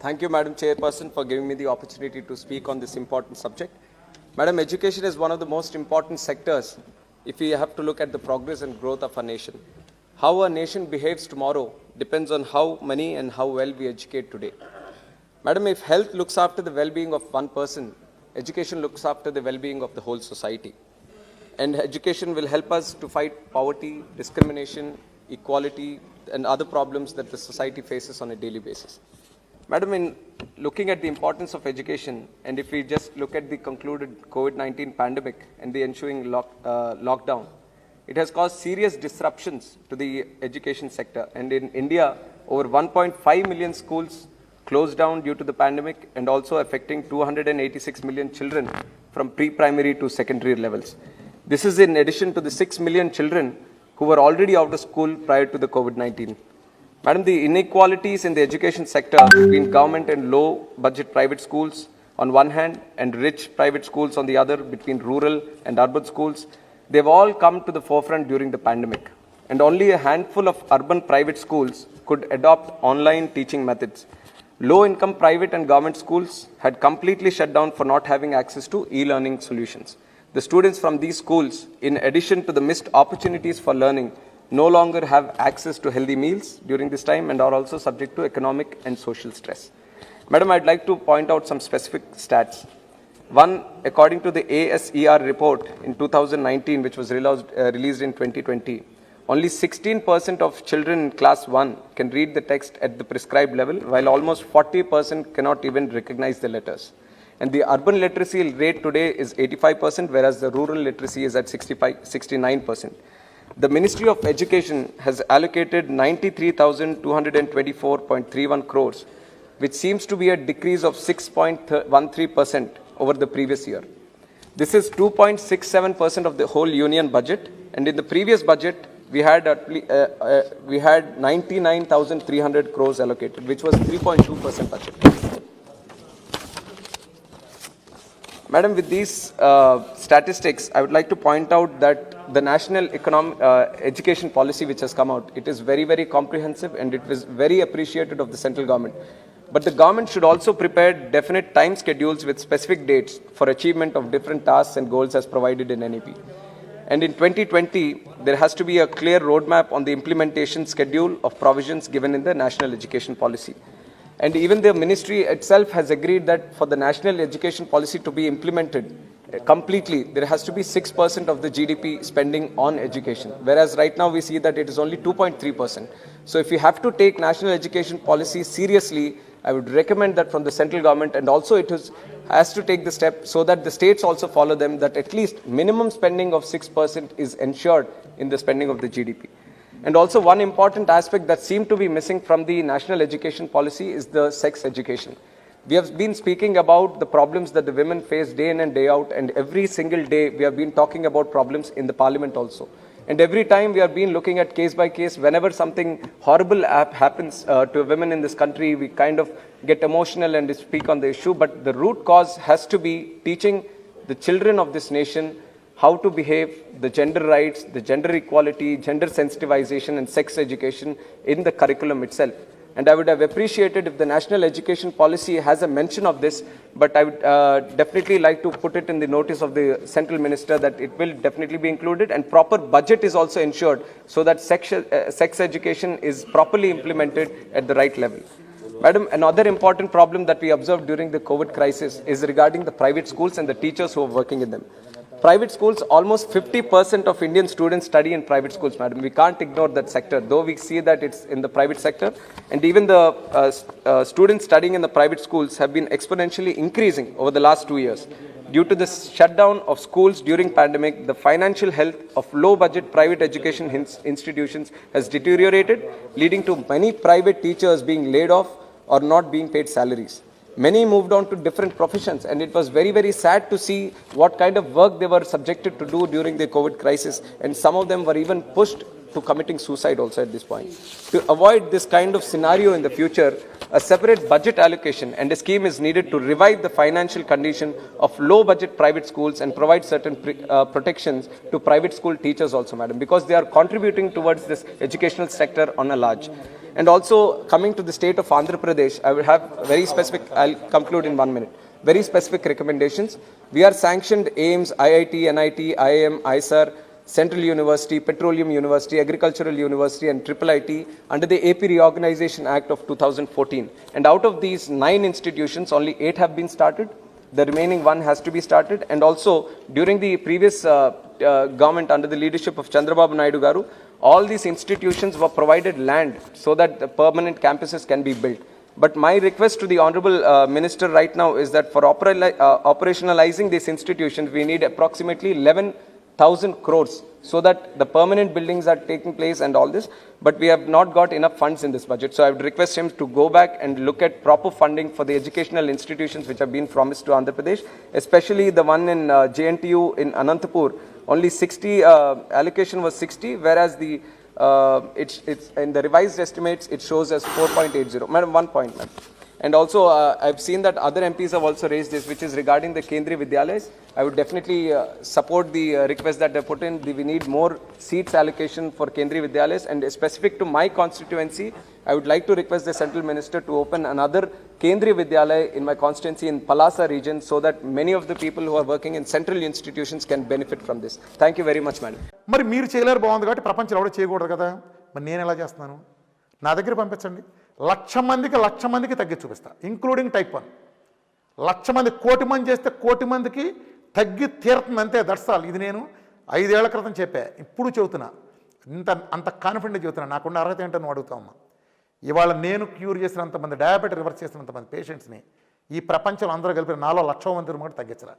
Thank you, Madam Chairperson, for giving me the opportunity to speak on this important subject. Madam, education is one of the most important sectors if we have to look at the progress and growth of a nation. How a nation behaves tomorrow depends on how many and how well we educate today. Madam, if health looks after the well-being of one person, education looks after the well-being of the whole society. And education will help us to fight poverty, discrimination, equality, and other problems that the society faces on a daily basis. Madam, in looking at the importance of education, and if we just look at the concluded COVID-19 pandemic and the ensuing lockdown, it has caused serious disruptions to the education sector. And in India, over 1.5 million schools closed down due to the pandemic, and also affecting 286 million children from pre-primary to secondary levels. This is in addition to the 6 million children who were already out of school prior to the COVID-19. Madam, the inequalities in the education sector between government and low-budget private schools on one hand and rich private schools on the other, between rural and urban schools, they've all come to the forefront during the pandemic. And only a handful of urban private schools could adopt online teaching methods. Low-income private and government schools had completely shut down for not having access to e-learning solutions. The students from these schools, in addition to the missed opportunities for learning, no longer have access to healthy meals during this time and are also subject to economic and social stress. Madam, I'd like to point out some specific stats. One, according to the ASER report in 2019, which was released in 2020, only 16% of children in class 1 can read the text at the prescribed level, while almost 40% cannot even recognize the letters. And the urban literacy rate today is 85%, whereas the rural literacy is at 69%. The Ministry of Education has allocated 93,224.31 crores, which seems to be a decrease of 6.13% over the previous year. This is 2.67% of the whole union budget, and in the previous budget, we had 99,300 crores allocated, which was 3.2% budget. Madam, with these statistics, I would like to point out that the national education policy which has come out, it is very, very comprehensive, and it was very appreciated of the central government. But the government should also prepare definite time schedules with specific dates for achievement of different tasks and goals as provided in NEP. And in 2020, there has to be a clear roadmap on the implementation schedule of provisions given in the national education policy. And even the ministry itself has agreed that for the national education policy to be implemented completely, there has to be 6% of the GDP spending on education, whereas right now we see that it is only 2.3%. So if you have to take national education policy seriously, I would recommend that from the central government, and also it has to take the step so that the states also follow them, that at least minimum spending of 6% is ensured in the spending of the GDP. And also one important aspect that seemed to be missing from the national education policy is the sex education. We have been speaking about the problems that the women face day in and day out, and every single day we have been talking about problems in the parliament also. And every time we have been looking at case by case, whenever something horrible happens to women in this country, we kind of get emotional and speak on the issue. But the root cause has to be teaching the children of this nation how to behave, the gender rights, the gender equality, gender sensitization, and sex education in the curriculum itself. And I would have appreciated if the national education policy has a mention of this, but I would definitely like to put it in the notice of the central minister that it will definitely be included, and proper budget is also ensured so that sex education is properly implemented at the right level. Madam, another important problem that we observed during the COVID crisis is regarding the private schools and the teachers who are working in them. Private schools, almost 50% of Indian students study in private schools, madam. We can't ignore that sector, though we see that it's in the private sector. And even the students studying in the private schools have been exponentially increasing over the last 2 years. Due to the shutdown of schools during pandemic, the financial health of low-budget private education institutions has deteriorated, leading to many private teachers being laid off or not being paid salaries. Many moved on to different professions, and it was very, very sad to see what kind of work they were subjected to do during the COVID crisis. And some of them were even pushed to committing suicide also at this point. To avoid this kind of scenario in the future, a separate budget allocation and a scheme is needed to revive the financial condition of low budget private schools and provide certain protections to private school teachers also, madam, because they are contributing towards this educational sector on a large. And also coming to the state of Andhra Pradesh, I will have very specific, I'll conclude in 1 minute, very specific recommendations. We are sanctioned AIMS, IIT, NIT, IIM, ISAR, Central University, Petroleum University, Agricultural University and Triple IT under the AP Reorganization Act of 2014. And out of these 9 institutions, only 8 have been started. The remaining 1 has to be started. And also during the previous government under the leadership of Chandrababu Naidu Garu, all these institutions were provided land so that the permanent campuses can be built. But my request to the Honorable Minister right now is that for operationalizing these institutions, we need approximately 11,000 crores so that the permanent buildings are taking place and all this. But we have not got enough funds in this budget. So I would request him to go back and look at proper funding for the educational institutions which have been promised to Andhra Pradesh, especially the one in JNTU in Anantapur. Only 60 allocation was 60, whereas the it's in the revised estimates it shows as 4.80. Madam, 1 point, madam. And also I've seen that other MPs have also raised this, which is regarding the Kendriya Vidyalayas. I would definitely support the request that they put in. We need more seats allocation for Kendriya Vidyalayas, and specific to my constituency, I would like to request the central minister to open another Kendriya Vidyalaya in my constituency in Palasa region, so that many of the people who are working in central institutions can benefit from this. Thank you very much, madam. మరి మీరు చేయలేరు బాగుంది కాబట్టి ప్రపంచంలో ఎవడో చేయకూడదు కదా. మరి నేను ఎలా చేస్తున్నాను? నా దగ్గర పంపించండి. 1,00,000 మందికి తగ్గి చూపిస్తా, ఇంక్లూడింగ్ టైప్ 1. 1,00,000 మంది, 1,00,00,000 మంది చేస్తే 1,00,00,000 మందికి తగ్గి తీరుతుంది అంతే. దట్సాల్. ఇది నేను 5 ఏళ్ల క్రితం చెప్పా, ఇప్పుడు చెబుతున్నా. అంత కాన్ఫిడెంట్ చెబుతున్నా. నాకున్న అర్హత ఏంటో నువ్వు అడుగుతావమ్మా. ఇవాళ నేను క్యూర్ చేసినంతమంది, డయాబెటీస్ రివర్స్ చేసినంతమంది పేషెంట్స్ని ఈ ప్రపంచంలో అందరూ కలిపి నాలో 1,00,000 మంది కూడా తగ్గించరా.